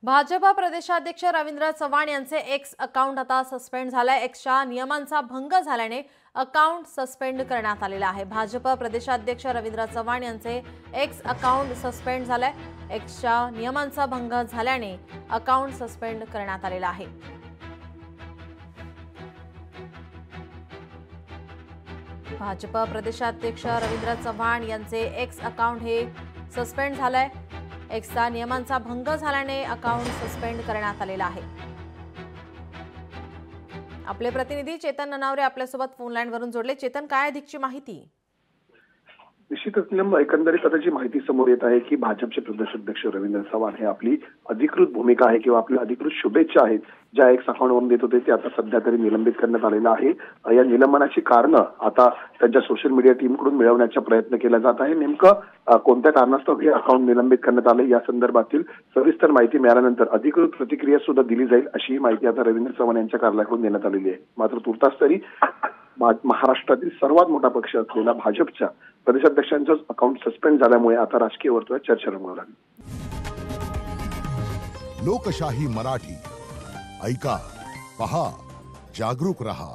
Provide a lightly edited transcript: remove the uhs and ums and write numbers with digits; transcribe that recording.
भाजपा प्रदेशाध्यक्ष रवींद्र चव्हाण यांचे x account आता सस्पेंड झालंय। एक्सच्या नियमांचा भंग झाल्याने अकाउंट सस्पेंड करण्यात आलेला आहे। भाजपा प्रदेशाध्यक्ष रवींद्र चव्हाण यांचे एक्स अकाउंट सस्पेंड झालंय। एक्सच्या नियमांचा भंग झाल्याने अकाउंट सस्पेंड करण्यात आलेला आहे। भाजपा प्रदेशाध्यक्ष रवींद्र चव्हाण यांचे एक्स अकाउंट हे सस्पेंड झालंय। एक्सचा नियमांचा भंग झाल्याने अकाउंट सस्पेंड करण्यात आलेला आहे। आपले प्रतिनिधी चेतन ननावरे आपल्यासोबत फोन लाईन वरून जोडले। चेतन, काय अधिकची माहिती? निश्चितच एकंदरीत आता जी माहिती समोर येत आहे की भाजपचे प्रदेशाध्यक्ष रवींद्र चव्हाण हे आपली अधिकृत भूमिका आहे किंवा आपल्या अधिकृत शुभेच्छा आहेत ज्या एक्स अकाउंटवरून देत होते ते आता सध्या तरी निलंबित करण्यात आलेलं आहे। या निलंबनाची कारणं आता त्यांच्या सोशल मीडिया टीमकडून मिळवण्याचा प्रयत्न केला जात आहे। नेमकं कोणत्या कारणास्तव हे अकाउंट निलंबित करण्यात आले या संदर्भातील सविस्तर माहिती मिळाल्यानंतर अधिकृत प्रतिक्रिया सुद्धा दिली जाईल अशी माहिती आता रवींद्र चव्हाण यांच्या कार्यालयाकडून देण्यात आलेली आहे। मात्र तुर्तास तरी महाराष्ट्रातील सर्वात मोठा पक्ष असलेला भाजपच्या प्रदेशाध्यक्षांचं अकाउंट सस्पेंड झाल्यामुळे आता राजकीय वर्तुळात चर्चा रंगू लागली। लोकशाही मराठी ऐका, पहा, जागरूक रहा।